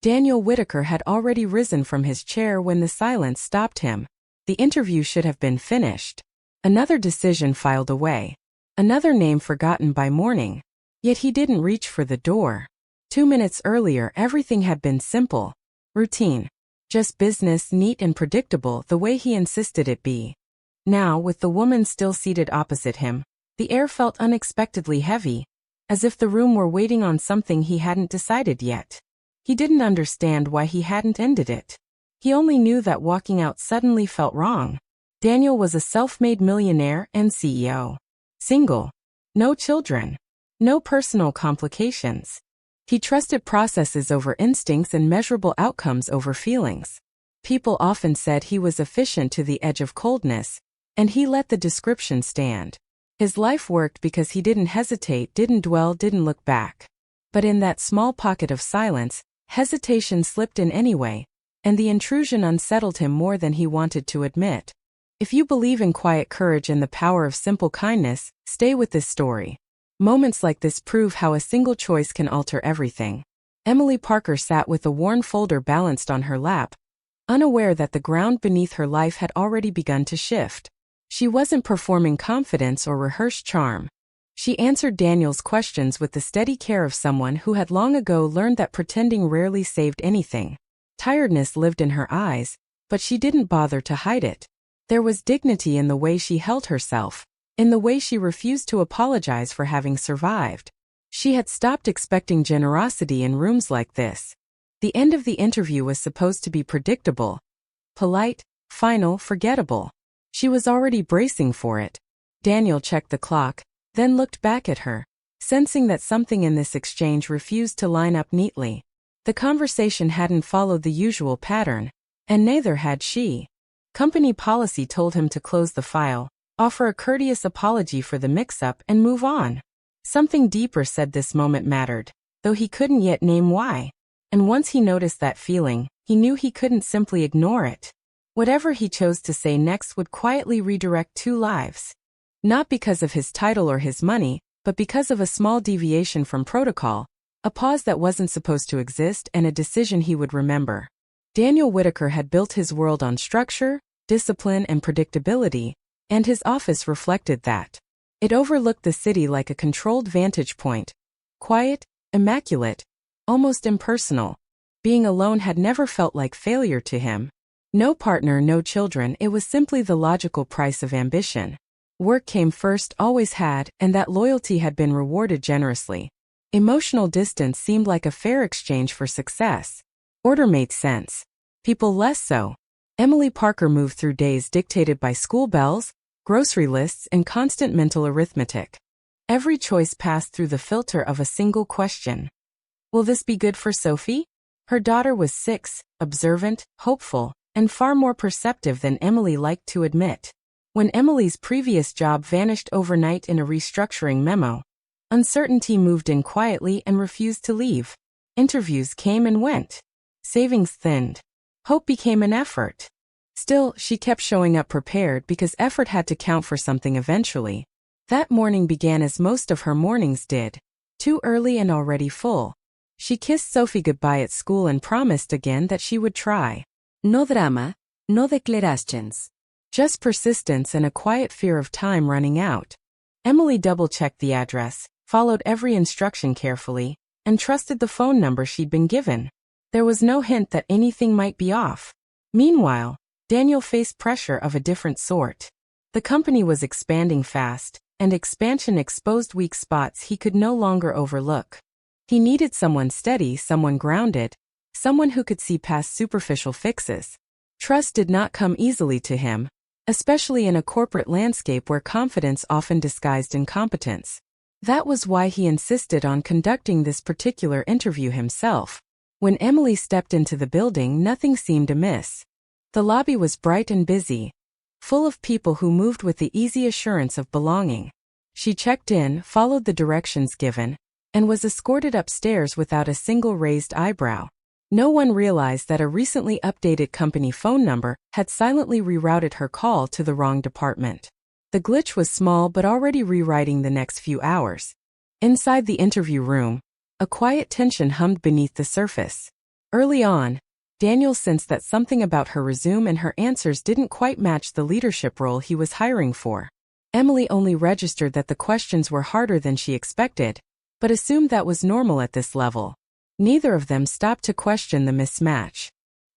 Daniel Whitaker had already risen from his chair when the silence stopped him. The interview should have been finished. Another decision filed away. Another name forgotten by morning. Yet he didn't reach for the door. 2 minutes earlier everything had been simple. Routine. Just business, neat and predictable the way he insisted it be. Now, with the woman still seated opposite him, the air felt unexpectedly heavy, as if the room were waiting on something he hadn't decided yet. He didn't understand why he hadn't ended it. He only knew that walking out suddenly felt wrong. Daniel was a self-made millionaire and CEO. Single. No children. No personal complications. He trusted processes over instincts and measurable outcomes over feelings. People often said he was efficient to the edge of coldness, and he let the description stand. His life worked because he didn't hesitate, didn't dwell, didn't look back. But in that small pocket of silence, hesitation slipped in anyway, and the intrusion unsettled him more than he wanted to admit. If you believe in quiet courage and the power of simple kindness, stay with this story. Moments like this prove how a single choice can alter everything. Emily Parker sat with a worn folder balanced on her lap, unaware that the ground beneath her life had already begun to shift. She wasn't performing confidence or rehearsed charm. She answered Daniel's questions with the steady care of someone who had long ago learned that pretending rarely saved anything. Tiredness lived in her eyes, but she didn't bother to hide it. There was dignity in the way she held herself, in the way she refused to apologize for having survived. She had stopped expecting generosity in rooms like this. The end of the interview was supposed to be predictable, polite, final, forgettable. She was already bracing for it. Daniel checked the clock, then looked back at her, sensing that something in this exchange refused to line up neatly. The conversation hadn't followed the usual pattern, and neither had she. Company policy told him to close the file, offer a courteous apology for the mix-up, and move on. Something deeper said this moment mattered, though he couldn't yet name why. And once he noticed that feeling, he knew he couldn't simply ignore it. Whatever he chose to say next would quietly redirect 2 lives. Not because of his title or his money, but because of a small deviation from protocol, a pause that wasn't supposed to exist, and a decision he would remember. Daniel Whitaker had built his world on structure, discipline, and predictability, and his office reflected that. It overlooked the city like a controlled vantage point. Quiet, immaculate, almost impersonal. Being alone had never felt like failure to him. No partner, no children, it was simply the logical price of ambition. Work came first, always had, and that loyalty had been rewarded generously. Emotional distance seemed like a fair exchange for success. Order made sense. People less so. Emily Parker moved through days dictated by school bells, grocery lists, and constant mental arithmetic. Every choice passed through the filter of a single question. Will this be good for Sophie? Her daughter was 6, observant, hopeful, and far more perceptive than Emily liked to admit. When Emily's previous job vanished overnight in a restructuring memo, uncertainty moved in quietly and refused to leave. Interviews came and went. Savings thinned. Hope became an effort. Still, she kept showing up prepared because effort had to count for something eventually. That morning began as most of her mornings did. Too early and already full. She kissed Sophie goodbye at school and promised again that she would try. No drama, no declarations. Just persistence and a quiet fear of time running out. Emily double-checked the address, followed every instruction carefully, and trusted the phone number she'd been given. There was no hint that anything might be off. Meanwhile, Daniel faced pressure of a different sort. The company was expanding fast, and expansion exposed weak spots he could no longer overlook. He needed someone steady, someone grounded, someone who could see past superficial fixes. Trust did not come easily to him, especially in a corporate landscape where confidence often disguised incompetence. That was why he insisted on conducting this particular interview himself. When Emily stepped into the building, nothing seemed amiss. The lobby was bright and busy, full of people who moved with the easy assurance of belonging. She checked in, followed the directions given, and was escorted upstairs without a single raised eyebrow. No one realized that a recently updated company phone number had silently rerouted her call to the wrong department. The glitch was small but already rewriting the next few hours. Inside the interview room, a quiet tension hummed beneath the surface. Early on, Daniel sensed that something about her resume and her answers didn't quite match the leadership role he was hiring for. Emily only registered that the questions were harder than she expected, but assumed that was normal at this level. Neither of them stopped to question the mismatch.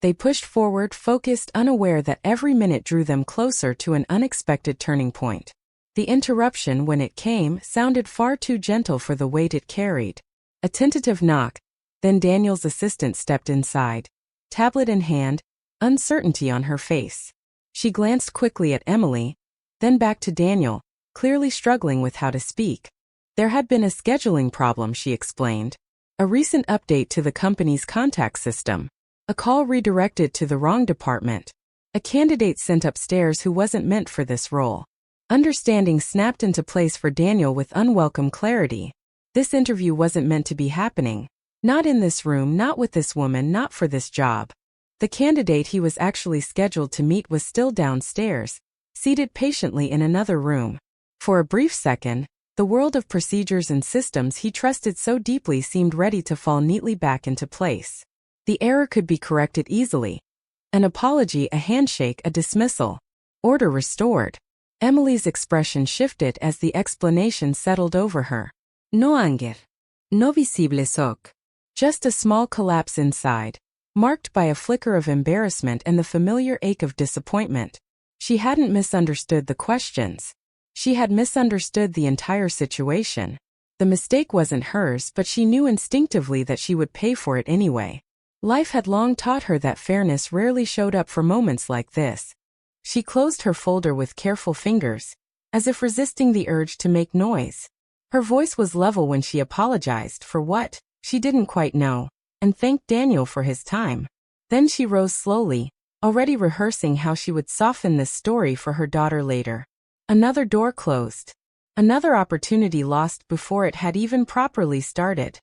They pushed forward, focused, unaware that every minute drew them closer to an unexpected turning point. The interruption, when it came, sounded far too gentle for the weight it carried. A tentative knock, then Daniel's assistant stepped inside, tablet in hand, uncertainty on her face. She glanced quickly at Emily, then back to Daniel, clearly struggling with how to speak. There had been a scheduling problem, she explained. A recent update to the company's contact system. A call redirected to the wrong department. A candidate sent upstairs who wasn't meant for this role. Understanding snapped into place for Daniel with unwelcome clarity. This interview wasn't meant to be happening. Not in this room, not with this woman, not for this job. The candidate he was actually scheduled to meet was still downstairs, seated patiently in another room. For a brief second, the world of procedures and systems he trusted so deeply seemed ready to fall neatly back into place. The error could be corrected easily. An apology, a handshake, a dismissal. Order restored. Emily's expression shifted as the explanation settled over her. No anger. No visible shock. Just a small collapse inside, marked by a flicker of embarrassment and the familiar ache of disappointment. She hadn't misunderstood the questions. She had misunderstood the entire situation. The mistake wasn't hers, but she knew instinctively that she would pay for it anyway. Life had long taught her that fairness rarely showed up for moments like this. She closed her folder with careful fingers, as if resisting the urge to make noise. Her voice was level when she apologized for what, she didn't quite know, and thanked Daniel for his time. Then she rose slowly, already rehearsing how she would soften this story for her daughter later. Another door closed. Another opportunity lost before it had even properly started.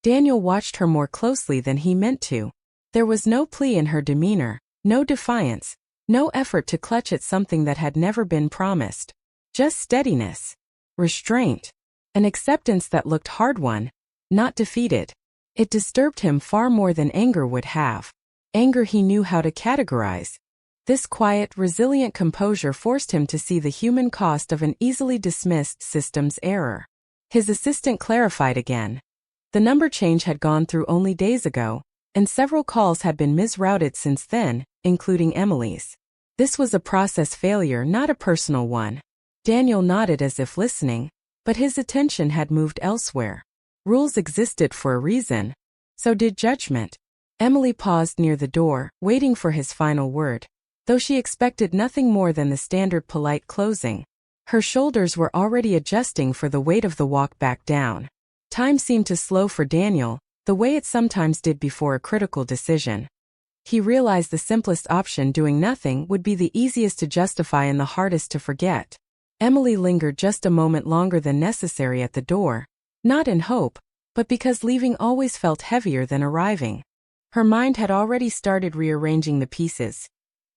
Daniel watched her more closely than he meant to. There was no plea in her demeanor, no defiance, no effort to clutch at something that had never been promised. Just steadiness, restraint, an acceptance that looked hard-won, not defeated. It disturbed him far more than anger would have. Anger he knew how to categorize. This quiet, resilient composure forced him to see the human cost of an easily dismissed systems error. His assistant clarified again. The number change had gone through only days ago, and several calls had been misrouted since then, including Emily's. This was a process failure, not a personal one. Daniel nodded as if listening, but his attention had moved elsewhere. Rules existed for a reason. So did judgment. Emily paused near the door, waiting for his final word. Though she expected nothing more than the standard polite closing, her shoulders were already adjusting for the weight of the walk back down. Time seemed to slow for Daniel, the way it sometimes did before a critical decision. He realized the simplest option, doing nothing, would be the easiest to justify and the hardest to forget. Emily lingered just a moment longer than necessary at the door, not in hope, but because leaving always felt heavier than arriving. Her mind had already started rearranging the pieces.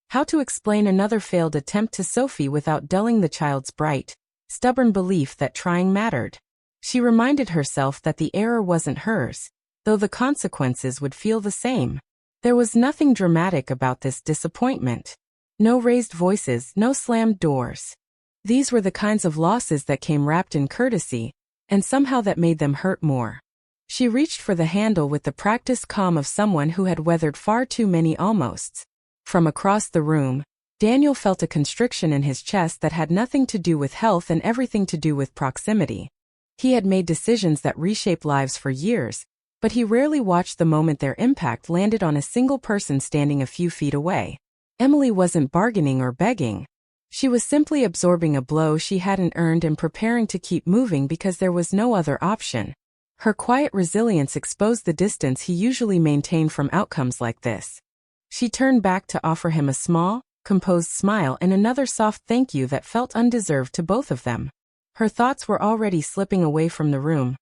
How to explain another failed attempt to Sophie without dulling the child's bright, stubborn belief that trying mattered. She reminded herself that the error wasn't hers, though the consequences would feel the same. There was nothing dramatic about this disappointment. No raised voices, no slammed doors. These were the kinds of losses that came wrapped in courtesy, and somehow that made them hurt more. She reached for the handle with the practiced calm of someone who had weathered far too many almosts. From across the room, Daniel felt a constriction in his chest that had nothing to do with health and everything to do with proximity. He had made decisions that reshaped lives for years, but he rarely watched the moment their impact landed on a single person standing a few feet away. Emily wasn't bargaining or begging. She was simply absorbing a blow she hadn't earned and preparing to keep moving because there was no other option. Her quiet resilience exposed the distance he usually maintained from outcomes like this. She turned back to offer him a small, composed smile and another soft thank you that felt undeserved to both of them. Her thoughts were already slipping away from the room.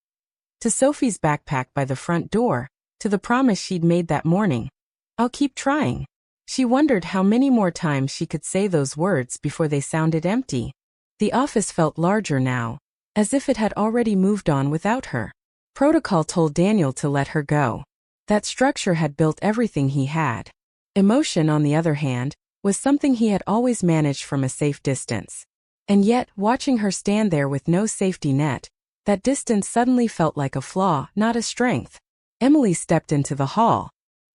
To Sophie's backpack by the front door, to the promise she'd made that morning. I'll keep trying. She wondered how many more times she could say those words before they sounded empty. The office felt larger now, as if it had already moved on without her. Protocol told Daniel to let her go. That structure had built everything he had. Emotion, on the other hand, was something he had always managed from a safe distance. And yet, watching her stand there with no safety net, that distance suddenly felt like a flaw, not a strength. Emily stepped into the hall.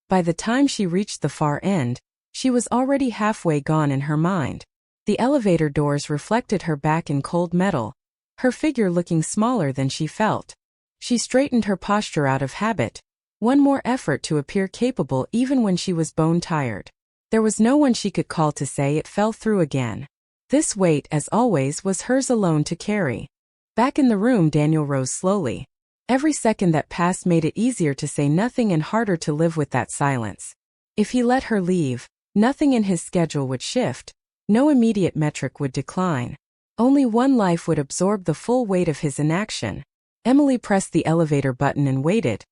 By the time she reached the far end, she was already halfway gone in her mind. The elevator doors reflected her back in cold metal, her figure looking smaller than she felt. She straightened her posture out of habit, one more effort to appear capable even when she was bone-tired. There was no one she could call to say it fell through again. This weight, as always, was hers alone to carry. Back in the room, Daniel rose slowly. Every second that passed made it easier to say nothing and harder to live with that silence. If he let her leave, nothing in his schedule would shift, no immediate metric would decline. Only one life would absorb the full weight of his inaction. Emily pressed the elevator button and waited,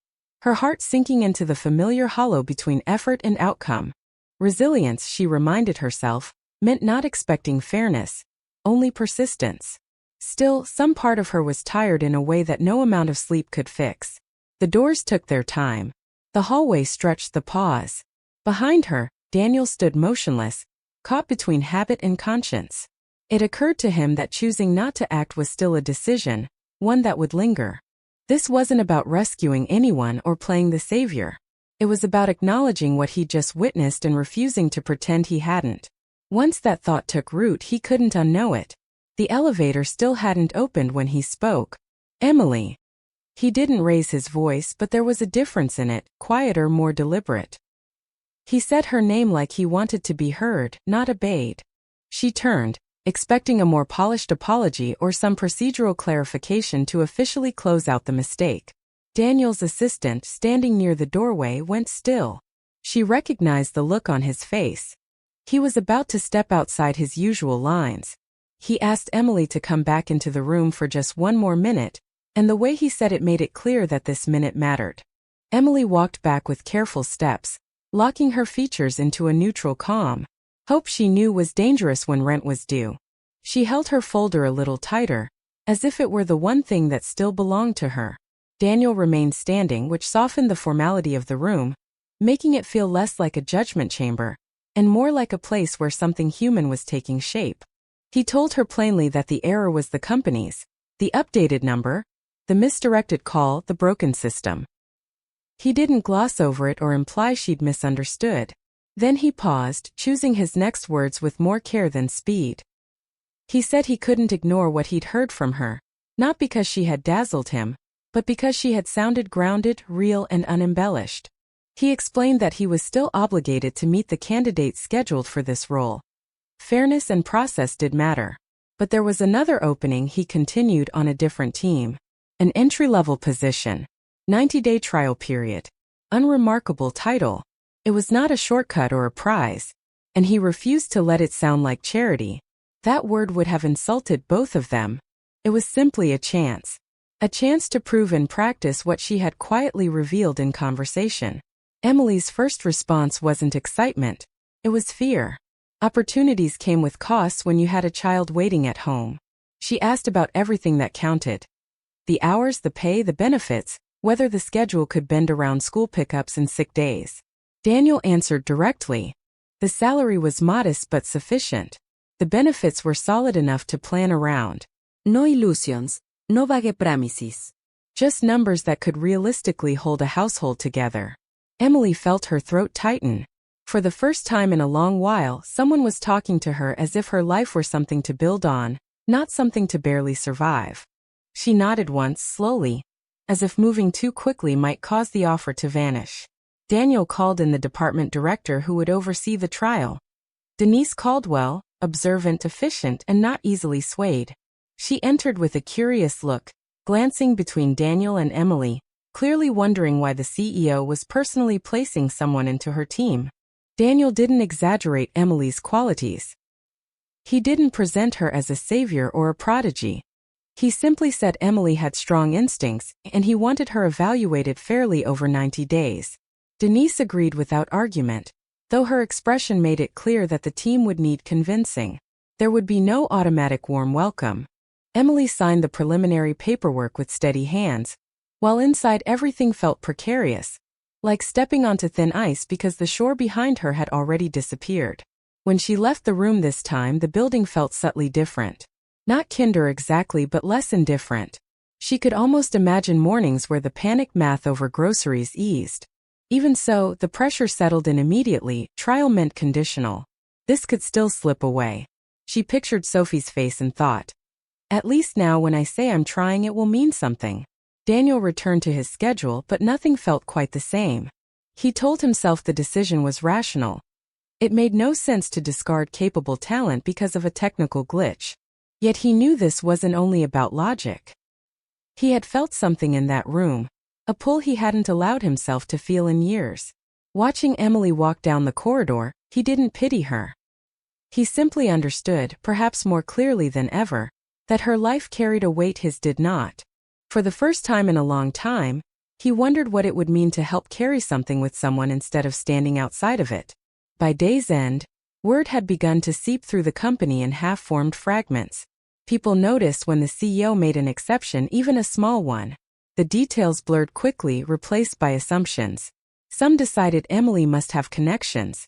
her heart sinking into the familiar hollow between effort and outcome. Resilience, she reminded herself, meant not expecting fairness, only persistence. Still, some part of her was tired in a way that no amount of sleep could fix. The doors took their time. The hallway stretched the pause. Behind her, Daniel stood motionless, caught between habit and conscience. It occurred to him that choosing not to act was still a decision, one that would linger. This wasn't about rescuing anyone or playing the savior. It was about acknowledging what he'd just witnessed and refusing to pretend he hadn't. Once that thought took root, he couldn't unknow it. The elevator still hadn't opened when he spoke. "Emily." He didn't raise his voice, but there was a difference in it, quieter, more deliberate. He said her name like he wanted to be heard, not obeyed. She turned, expecting a more polished apology or some procedural clarification to officially close out the mistake. Daniel's assistant, standing near the doorway, went still. She recognized the look on his face. He was about to step outside his usual lines. He asked Emily to come back into the room for just one more minute, and the way he said it made it clear that this minute mattered. Emily walked back with careful steps, locking her features into a neutral calm. Hope, she knew, was dangerous when rent was due. She held her folder a little tighter, as if it were the one thing that still belonged to her. Daniel remained standing, which softened the formality of the room, making it feel less like a judgment chamber, and more like a place where something human was taking shape. He told her plainly that the error was the company's, the updated number, the misdirected call, the broken system. He didn't gloss over it or imply she'd misunderstood. Then he paused, choosing his next words with more care than speed. He said he couldn't ignore what he'd heard from her, not because she had dazzled him, but because she had sounded grounded, real, and unembellished. He explained that he was still obligated to meet the candidates scheduled for this role. Fairness and process did matter. But there was another opening, he continued, on a different team. An entry-level position. 90-day trial period. Unremarkable title. It was not a shortcut or a prize. And he refused to let it sound like charity. That word would have insulted both of them. It was simply a chance. A chance to prove in practice what she had quietly revealed in conversation. Emily's first response wasn't excitement. It was fear. Opportunities came with costs when you had a child waiting at home. She asked about everything that counted. The hours, the pay, the benefits, whether the schedule could bend around school pickups and sick days. Daniel answered directly. The salary was modest but sufficient. The benefits were solid enough to plan around. No illusions, no vague promises. Just numbers that could realistically hold a household together. Emily felt her throat tighten. For the first time in a long while, someone was talking to her as if her life were something to build on, not something to barely survive. She nodded once, slowly, as if moving too quickly might cause the offer to vanish. Daniel called in the department director who would oversee the trial. Denise Caldwell, observant, efficient, and not easily swayed. She entered with a curious look, glancing between Daniel and Emily, clearly wondering why the CEO was personally placing someone into her team. Daniel didn't exaggerate Emily's qualities. He didn't present her as a savior or a prodigy. He simply said Emily had strong instincts, and he wanted her evaluated fairly over 90 days. Denise agreed without argument, though her expression made it clear that the team would need convincing. There would be no automatic warm welcome. Emily signed the preliminary paperwork with steady hands, while inside everything felt precarious. like stepping onto thin ice because the shore behind her had already disappeared. When she left the room this time, the building felt subtly different. Not kinder exactly, but less indifferent. She could almost imagine mornings where the panicked math over groceries eased. Even so, the pressure settled in immediately. Trial meant conditional. This could still slip away. She pictured Sophie's face and thought, at least now when I say I'm trying it will mean something. Daniel returned to his schedule, but nothing felt quite the same. He told himself the decision was rational. It made no sense to discard capable talent because of a technical glitch. Yet he knew this wasn't only about logic. He had felt something in that room, a pull he hadn't allowed himself to feel in years. Watching Emily walk down the corridor, he didn't pity her. He simply understood, perhaps more clearly than ever, that her life carried a weight his did not. For the first time in a long time, he wondered what it would mean to help carry something with someone instead of standing outside of it. By day's end, word had begun to seep through the company in half-formed fragments. People noticed when the CEO made an exception, even a small one. The details blurred quickly, replaced by assumptions. Some decided Emily must have connections.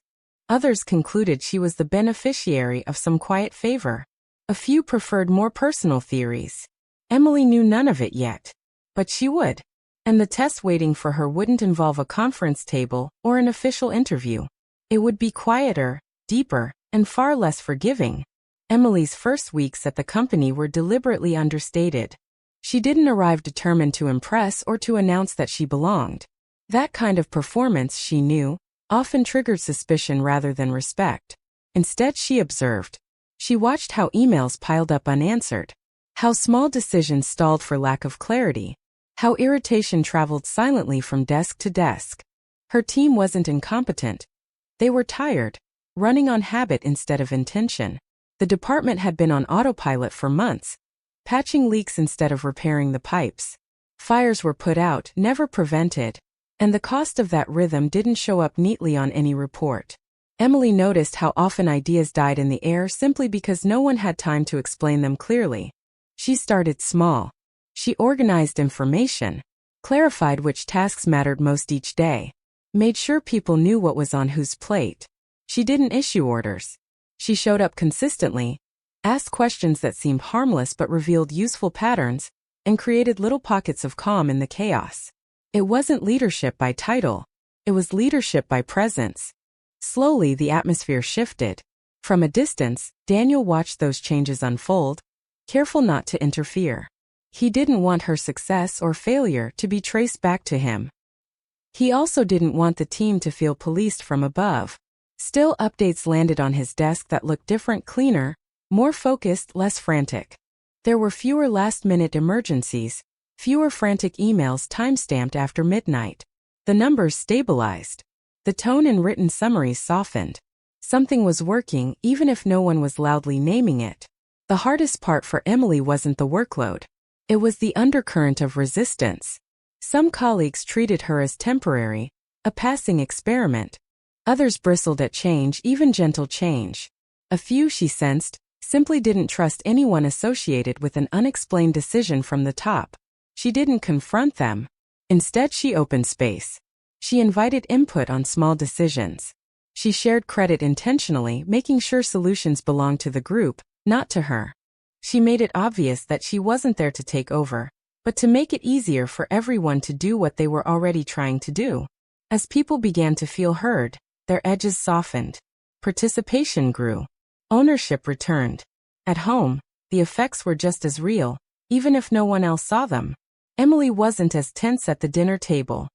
Others concluded she was the beneficiary of some quiet favor. A few preferred more personal theories. Emily knew none of it yet. But she would. And the test waiting for her wouldn't involve a conference table or an official interview. It would be quieter, deeper, and far less forgiving. Emily's first weeks at the company were deliberately understated. She didn't arrive determined to impress or to announce that she belonged. That kind of performance, she knew, often triggered suspicion rather than respect. Instead, she observed. She watched how emails piled up unanswered. How small decisions stalled for lack of clarity. How irritation traveled silently from desk to desk. Her team wasn't incompetent. They were tired, running on habit instead of intention. The department had been on autopilot for months, patching leaks instead of repairing the pipes. Fires were put out, never prevented, and the cost of that rhythm didn't show up neatly on any report. Emily noticed how often ideas died in the air simply because no one had time to explain them clearly. She started small. She organized information, clarified which tasks mattered most each day, made sure people knew what was on whose plate. She didn't issue orders. She showed up consistently, asked questions that seemed harmless but revealed useful patterns, and created little pockets of calm in the chaos. It wasn't leadership by title. It was leadership by presence. Slowly, the atmosphere shifted. From a distance, Daniel watched those changes unfold, careful not to interfere. He didn't want her success or failure to be traced back to him. He also didn't want the team to feel policed from above. Still, updates landed on his desk that looked different, cleaner, more focused, less frantic. There were fewer last-minute emergencies, fewer frantic emails time-stamped after midnight. The numbers stabilized. The tone in written summaries softened. Something was working, even if no one was loudly naming it. The hardest part for Emily wasn't the workload. It was the undercurrent of resistance. Some colleagues treated her as temporary, a passing experiment. Others bristled at change, even gentle change. A few, she sensed, simply didn't trust anyone associated with an unexplained decision from the top. She didn't confront them. Instead, she opened space. She invited input on small decisions. She shared credit intentionally, making sure solutions belonged to the group, not to her. She made it obvious that she wasn't there to take over, but to make it easier for everyone to do what they were already trying to do. As people began to feel heard, their edges softened. Participation grew. Ownership returned. At home, the effects were just as real, even if no one else saw them. Emily wasn't as tense at the dinner table.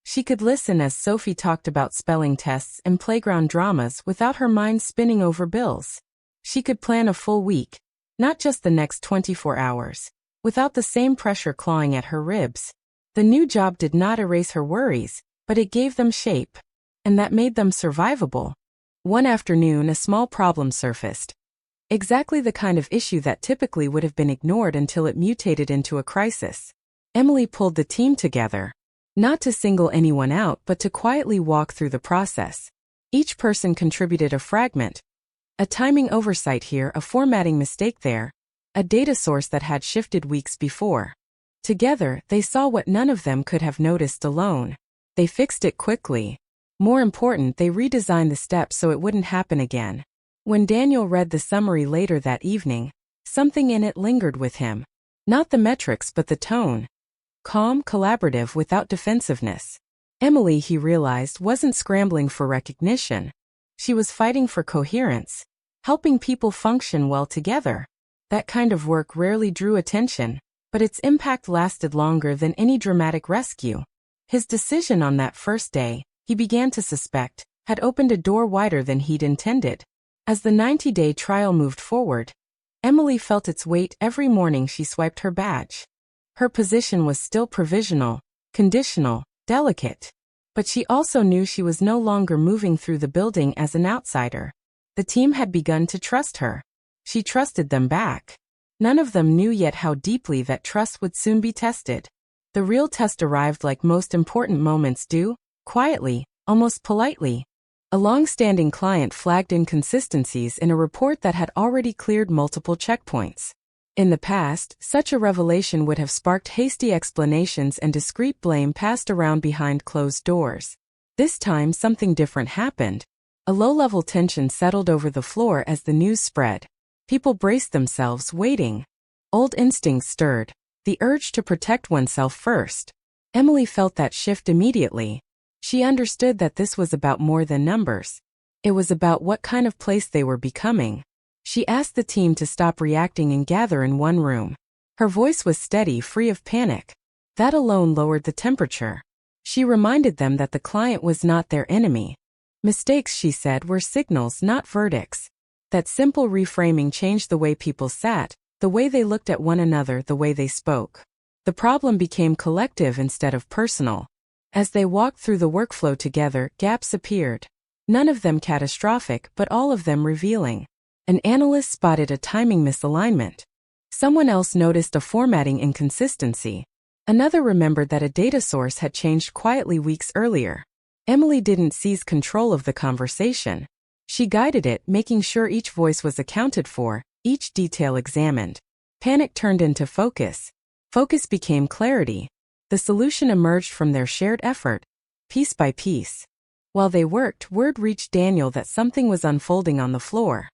She could listen as Sophie talked about spelling tests and playground dramas without her mind spinning over bills. She could plan a full week, not just the next 24 hours, without the same pressure clawing at her ribs. The new job did not erase her worries, but it gave them shape. And that made them survivable. One afternoon, a small problem surfaced. Exactly the kind of issue that typically would have been ignored until it mutated into a crisis. Emily pulled the team together. Not to single anyone out, but to quietly walk through the process. Each person contributed a fragment. A timing oversight here, a formatting mistake there, a data source that had shifted weeks before. Together, they saw what none of them could have noticed alone. They fixed it quickly. More important, they redesigned the steps so it wouldn't happen again. When Daniel read the summary later that evening, something in it lingered with him. Not the metrics but the tone. Calm, collaborative, without defensiveness. Emily, he realized, wasn't scrambling for recognition. She was fighting for coherence, helping people function well together. That kind of work rarely drew attention, but its impact lasted longer than any dramatic rescue. His decision on that first day, he began to suspect, had opened a door wider than he'd intended. As the 90-day trial moved forward, Emily felt its weight every morning she swiped her badge. Her position was still provisional, conditional, delicate. But she also knew she was no longer moving through the building as an outsider. The team had begun to trust her. She trusted them back. None of them knew yet how deeply that trust would soon be tested. The real test arrived like most important moments do, quietly, almost politely. A long-standing client flagged inconsistencies in a report that had already cleared multiple checkpoints. In the past, such a revelation would have sparked hasty explanations and discreet blame passed around behind closed doors. This time something different happened. A low-level tension settled over the floor as the news spread. People braced themselves, waiting. Old instincts stirred, the urge to protect oneself first. Emily felt that shift immediately. She understood that this was about more than numbers. It was about what kind of place they were becoming. She asked the team to stop reacting and gather in one room. Her voice was steady, free of panic. That alone lowered the temperature. She reminded them that the client was not their enemy. Mistakes, she said, were signals, not verdicts. That simple reframing changed the way people sat, the way they looked at one another, the way they spoke. The problem became collective instead of personal. As they walked through the workflow together, gaps appeared. None of them catastrophic, but all of them revealing. An analyst spotted a timing misalignment. Someone else noticed a formatting inconsistency. Another remembered that a data source had changed quietly weeks earlier. Emily didn't seize control of the conversation. She guided it, making sure each voice was accounted for, each detail examined. Panic turned into focus. Focus became clarity. The solution emerged from their shared effort, piece by piece. While they worked, word reached Daniel that something was unfolding on the floor.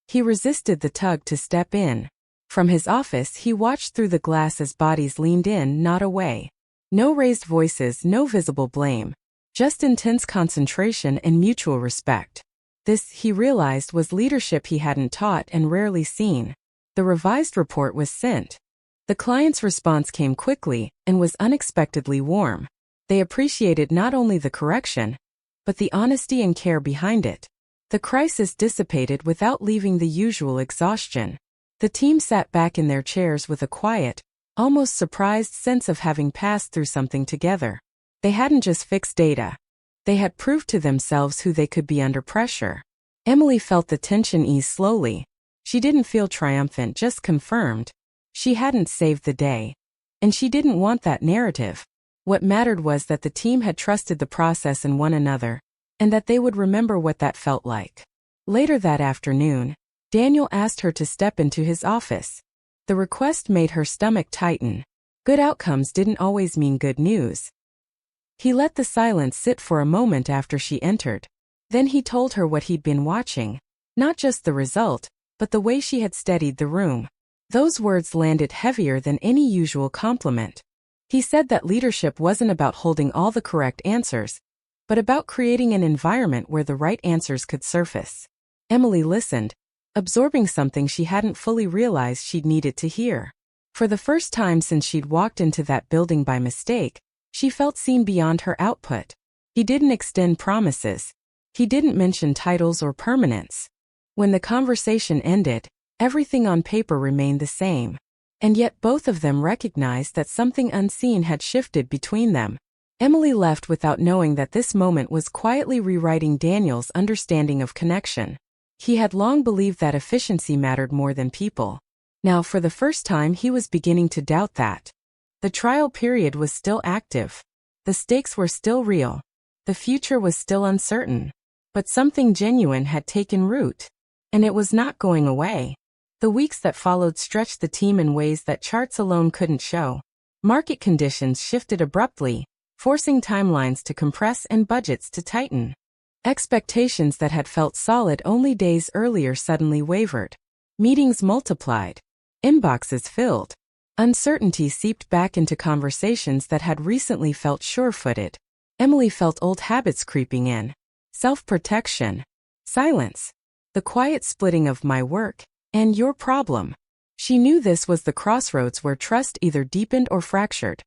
He resisted the tug to step in. From his office, he watched through the glass as bodies leaned in, not away. No raised voices, no visible blame. Just intense concentration and mutual respect. This, he realized, was leadership he hadn't taught and rarely seen. The revised report was sent. The client's response came quickly and was unexpectedly warm. They appreciated not only the correction, but the honesty and care behind it. The crisis dissipated without leaving the usual exhaustion. The team sat back in their chairs with a quiet, almost surprised sense of having passed through something together. They hadn't just fixed data. They had proved to themselves who they could be under pressure. Emily felt the tension ease slowly. She didn't feel triumphant, just confirmed. She hadn't saved the day. And she didn't want that narrative. What mattered was that the team had trusted the process and one another, and that they would remember what that felt like. Later that afternoon, Daniel asked her to step into his office. The request made her stomach tighten. Good outcomes didn't always mean good news. He let the silence sit for a moment after she entered. Then he told her what he'd been watching. Not just the result, but the way she had steadied the room. Those words landed heavier than any usual compliment. He said that leadership wasn't about holding all the correct answers, but about creating an environment where the right answers could surface. Emily listened, absorbing something she hadn't fully realized she'd needed to hear. For the first time since she'd walked into that building by mistake, she felt seen beyond her output. He didn't extend promises. He didn't mention titles or permanence. When the conversation ended, everything on paper remained the same. And yet both of them recognized that something unseen had shifted between them. Emily left without knowing that this moment was quietly rewriting Daniel's understanding of connection. He had long believed that efficiency mattered more than people. Now, for the first time, he was beginning to doubt that. The trial period was still active. The stakes were still real. The future was still uncertain. But something genuine had taken root. And it was not going away. The weeks that followed stretched the team in ways that charts alone couldn't show. Market conditions shifted abruptly. forcing timelines to compress and budgets to tighten. Expectations that had felt solid only days earlier suddenly wavered. Meetings multiplied. Inboxes filled. Uncertainty seeped back into conversations that had recently felt sure-footed. Emily felt old habits creeping in. Self-protection. Silence. The quiet splitting of my work and your problem. She knew this was the crossroads where trust either deepened or fractured.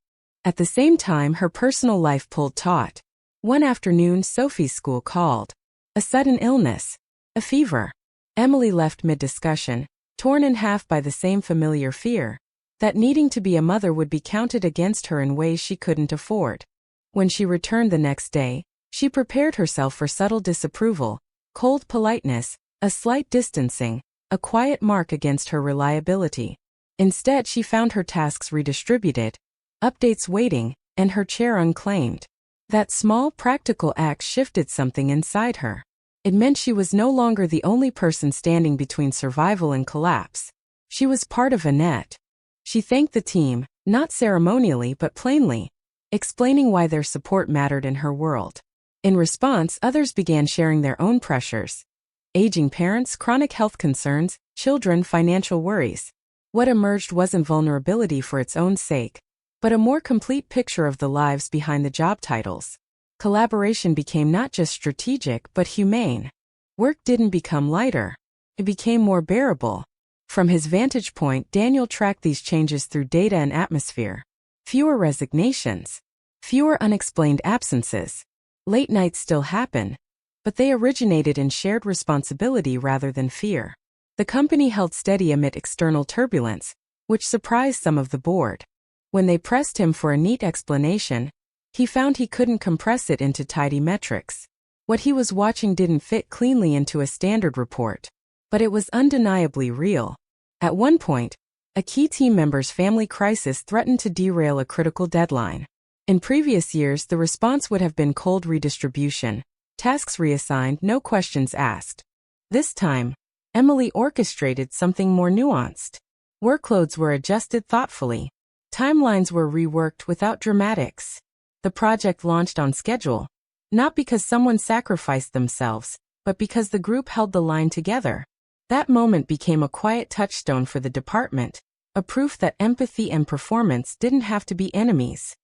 At the same time, her personal life pulled taut. One afternoon, Sophie's school called. A sudden illness. A fever. Emily left mid-discussion, torn in half by the same familiar fear, that needing to be a mother would be counted against her in ways she couldn't afford. When she returned the next day, she prepared herself for subtle disapproval, cold politeness, a slight distancing, a quiet mark against her reliability. Instead, she found her tasks redistributed, updates waiting, and her chair unclaimed. That small, practical act shifted something inside her. It meant she was no longer the only person standing between survival and collapse. She was part of a net. She thanked the team, not ceremonially but plainly, explaining why their support mattered in her world. In response, others began sharing their own pressures. Aging parents, chronic health concerns, children, financial worries. What emerged wasn't vulnerability for its own sake, but a more complete picture of the lives behind the job titles. Collaboration became not just strategic but humane. Work didn't become lighter. It became more bearable. From his vantage point, Daniel tracked these changes through data and atmosphere. Fewer resignations. Fewer unexplained absences. Late nights still happen, but they originated in shared responsibility rather than fear. The company held steady amid external turbulence, which surprised some of the board. When they pressed him for a neat explanation, he found he couldn't compress it into tidy metrics. What he was watching didn't fit cleanly into a standard report, but it was undeniably real. At one point, a key team member's family crisis threatened to derail a critical deadline. In previous years, the response would have been cold redistribution, tasks reassigned, no questions asked. This time, Emily orchestrated something more nuanced. Workloads were adjusted thoughtfully. Timelines were reworked without dramatics. The project launched on schedule, not because someone sacrificed themselves, but because the group held the line together. That moment became a quiet touchstone for the department, a proof that empathy and performance didn't have to be enemies.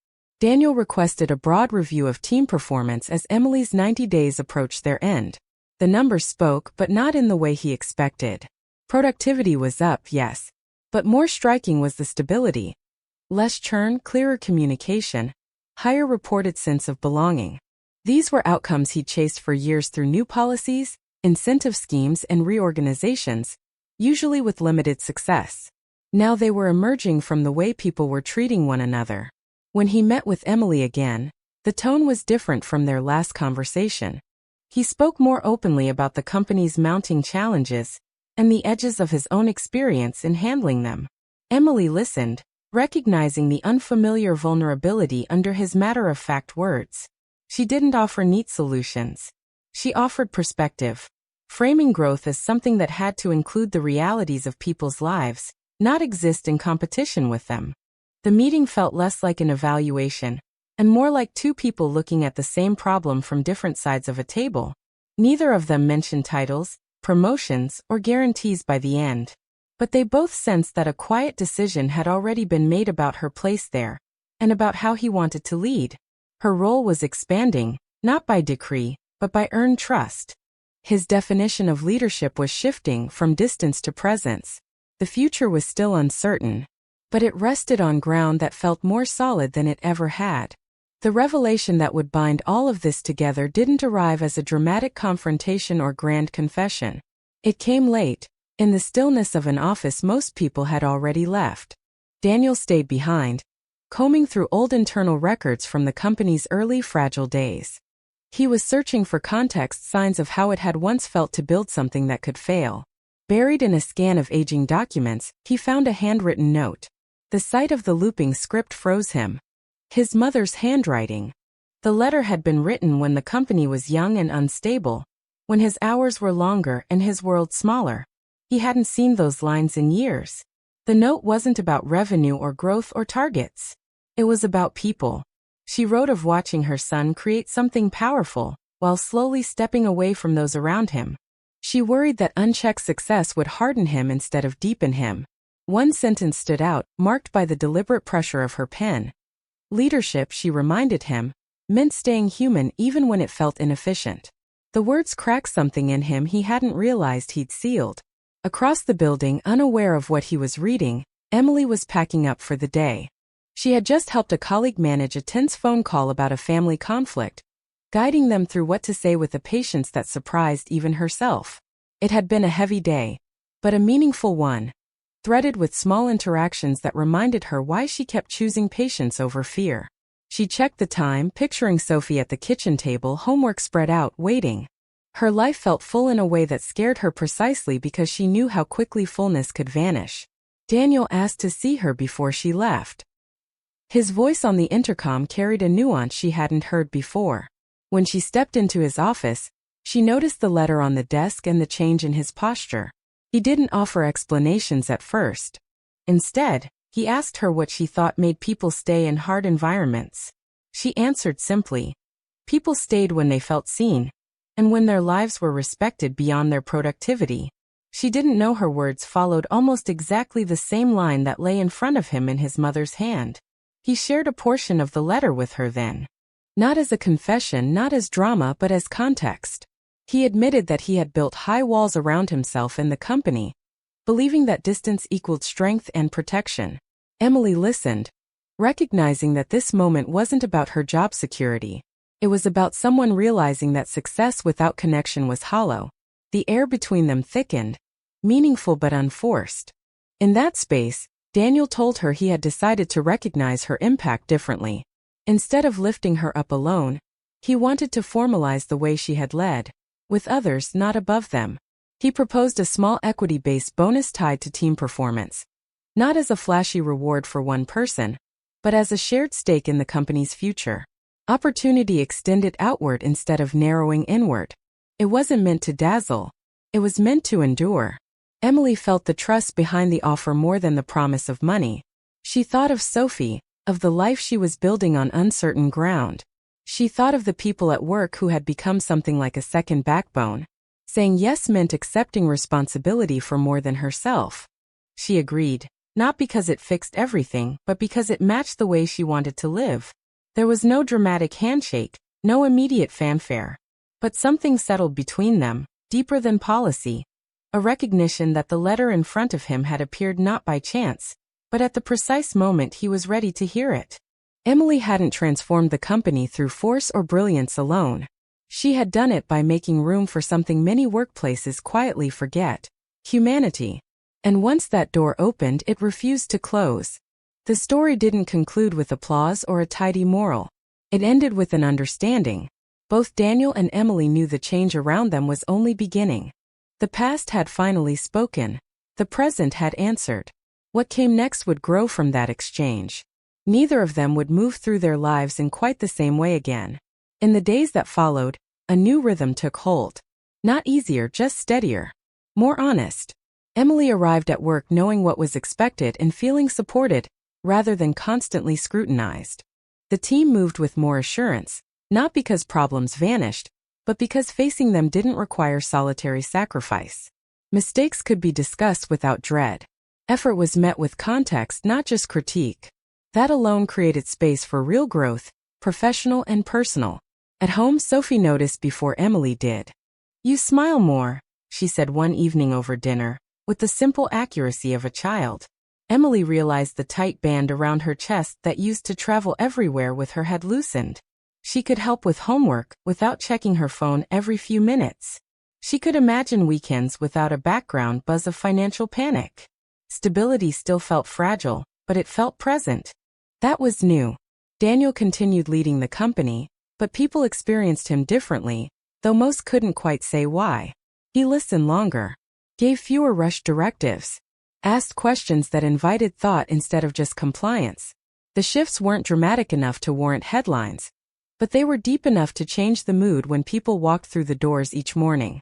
Daniel requested a broad review of team performance as Emily's 90 days approached their end. The numbers spoke, but not in the way he expected. Productivity was up, yes, but more striking was the stability. Less churn, clearer communication, higher reported sense of belonging. These were outcomes he'd chased for years through new policies, incentive schemes, and reorganizations, usually with limited success. Now they were emerging from the way people were treating one another. When he met with Emily again, the tone was different from their last conversation. He spoke more openly about the company's mounting challenges and the edges of his own experience in handling them. Emily listened, recognizing the unfamiliar vulnerability under his matter-of-fact words. She didn't offer neat solutions. She offered perspective, framing growth as something that had to include the realities of people's lives, not exist in competition with them. The meeting felt less like an evaluation, and more like two people looking at the same problem from different sides of a table. Neither of them mentioned titles, promotions, or guarantees by the end. But they both sensed that a quiet decision had already been made about her place there, and about how he wanted to lead. Her role was expanding, not by decree, but by earned trust. His definition of leadership was shifting from distance to presence. The future was still uncertain, but it rested on ground that felt more solid than it ever had. The revelation that would bind all of this together didn't arrive as a dramatic confrontation or grand confession. It came late, in the stillness of an office most people had already left. Daniel stayed behind, combing through old internal records from the company's early fragile days. He was searching for context, signs of how it had once felt to build something that could fail. Buried in a scan of aging documents, he found a handwritten note. The sight of the looping script froze him. His mother's handwriting. The letter had been written when the company was young and unstable, when his hours were longer and his world smaller. He hadn't seen those lines in years. The note wasn't about revenue or growth or targets. It was about people. She wrote of watching her son create something powerful, while slowly stepping away from those around him. She worried that unchecked success would harden him instead of deepen him. One sentence stood out, marked by the deliberate pressure of her pen. Leadership, she reminded him, meant staying human even when it felt inefficient. The words cracked something in him he hadn't realized he'd sealed. Across the building, unaware of what he was reading, Emily was packing up for the day. She had just helped a colleague manage a tense phone call about a family conflict, guiding them through what to say with a patience that surprised even herself. It had been a heavy day, but a meaningful one, threaded with small interactions that reminded her why she kept choosing patience over fear. She checked the time, picturing Sophie at the kitchen table, homework spread out, waiting. Her life felt full in a way that scared her precisely because she knew how quickly fullness could vanish. Daniel asked to see her before she left. His voice on the intercom carried a nuance she hadn't heard before. When she stepped into his office, she noticed the letter on the desk and the change in his posture. He didn't offer explanations at first. Instead, he asked her what she thought made people stay in hard environments. She answered simply, "People stayed when they felt seen, and when their lives were respected beyond their productivity." She didn't know her words followed almost exactly the same line that lay in front of him in his mother's hand. He shared a portion of the letter with her then. Not as a confession, not as drama, but as context. He admitted that he had built high walls around himself and the company, believing that distance equaled strength and protection. Emily listened, recognizing that this moment wasn't about her job security. It was about someone realizing that success without connection was hollow. The air between them thickened, meaningful but unforced. In that space, Daniel told her he had decided to recognize her impact differently. Instead of lifting her up alone, he wanted to formalize the way she had led, with others, not above them. He proposed a small equity-based bonus tied to team performance, not as a flashy reward for one person, but as a shared stake in the company's future. Opportunity extended outward instead of narrowing inward. It wasn't meant to dazzle. It was meant to endure. Emily felt the trust behind the offer more than the promise of money. She thought of Sophie, of the life she was building on uncertain ground. She thought of the people at work who had become something like a second backbone. Saying yes meant accepting responsibility for more than herself. She agreed, not because it fixed everything, but because it matched the way she wanted to live. There was no dramatic handshake, no immediate fanfare. But something settled between them, deeper than policy. A recognition that the letter in front of him had appeared not by chance, but at the precise moment he was ready to hear it. Emily hadn't transformed the company through force or brilliance alone. She had done it by making room for something many workplaces quietly forget: humanity. And once that door opened, it refused to close. The story didn't conclude with applause or a tidy moral. It ended with an understanding. Both Daniel and Emily knew the change around them was only beginning. The past had finally spoken. The present had answered. What came next would grow from that exchange. Neither of them would move through their lives in quite the same way again. In the days that followed, a new rhythm took hold. Not easier, just steadier. More honest. Emily arrived at work knowing what was expected and feeling supported, rather than constantly scrutinized. The team moved with more assurance, not because problems vanished, but because facing them didn't require solitary sacrifice. Mistakes could be discussed without dread. Effort was met with context, not just critique. That alone created space for real growth, professional and personal. At home, Sophie noticed before Emily did. "You smile more," she said one evening over dinner, with the simple accuracy of a child. Emily realized the tight band around her chest that used to travel everywhere with her had loosened. She could help with homework without checking her phone every few minutes. She could imagine weekends without a background buzz of financial panic. Stability still felt fragile, but it felt present. That was new. Daniel continued leading the company, but people experienced him differently, though most couldn't quite say why. He listened longer, gave fewer rushed directives, asked questions that invited thought instead of just compliance. The shifts weren't dramatic enough to warrant headlines, but they were deep enough to change the mood when people walked through the doors each morning.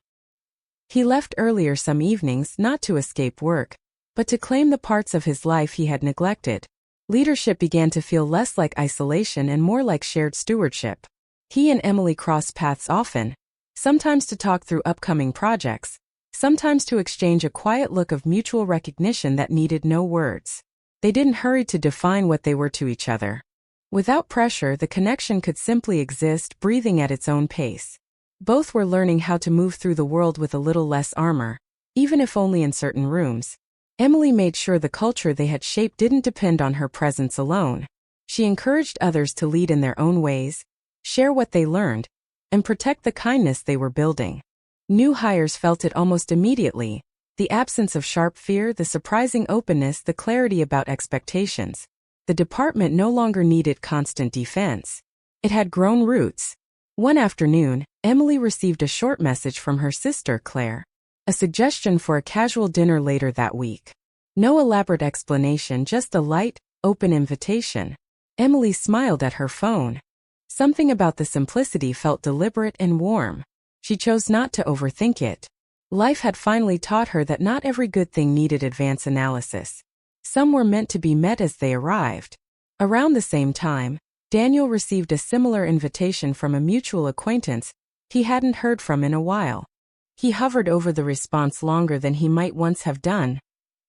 He left earlier some evenings not to escape work, but to claim the parts of his life he had neglected. Leadership began to feel less like isolation and more like shared stewardship. He and Emily crossed paths often, sometimes to talk through upcoming projects, sometimes to exchange a quiet look of mutual recognition that needed no words. They didn't hurry to define what they were to each other. Without pressure, the connection could simply exist, breathing at its own pace. Both were learning how to move through the world with a little less armor, even if only in certain rooms. Emily made sure the culture they had shaped didn't depend on her presence alone. She encouraged others to lead in their own ways, share what they learned, and protect the kindness they were building. New hires felt it almost immediately: the absence of sharp fear, the surprising openness, the clarity about expectations. The department no longer needed constant defense. It had grown roots. One afternoon, Emily received a short message from her sister, Claire. A suggestion for a casual dinner later that week. No elaborate explanation, just a light, open invitation. Emily smiled at her phone. Something about the simplicity felt deliberate and warm. She chose not to overthink it. Life had finally taught her that not every good thing needed advance analysis. Some were meant to be met as they arrived. Around the same time, Daniel received a similar invitation from a mutual acquaintance he hadn't heard from in a while. He hovered over the response longer than he might once have done.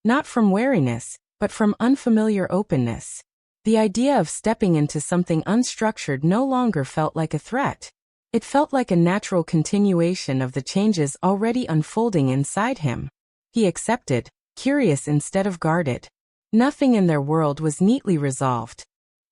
Not from wariness, but from unfamiliar openness. The idea of stepping into something unstructured no longer felt like a threat. It felt like a natural continuation of the changes already unfolding inside him. He accepted, curious instead of guarded. Nothing in their world was neatly resolved.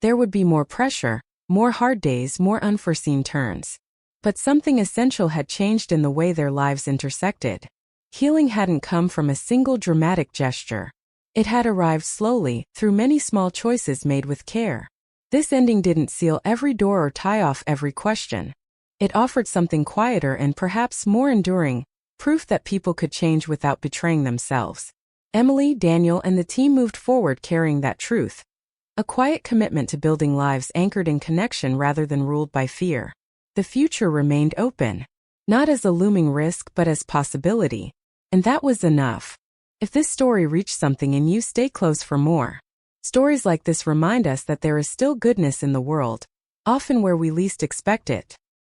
There would be more pressure, more hard days, more unforeseen turns. But something essential had changed in the way their lives intersected. Healing hadn't come from a single dramatic gesture. It had arrived slowly, through many small choices made with care. This ending didn't seal every door or tie off every question. It offered something quieter and perhaps more enduring, proof that people could change without betraying themselves. Emily, Daniel, and the team moved forward carrying that truth. A quiet commitment to building lives anchored in connection rather than ruled by fear. The future remained open, not as a looming risk but as possibility. And that was enough. If this story reached something in you, stay close for more. Stories like this remind us that there is still goodness in the world, often where we least expect it.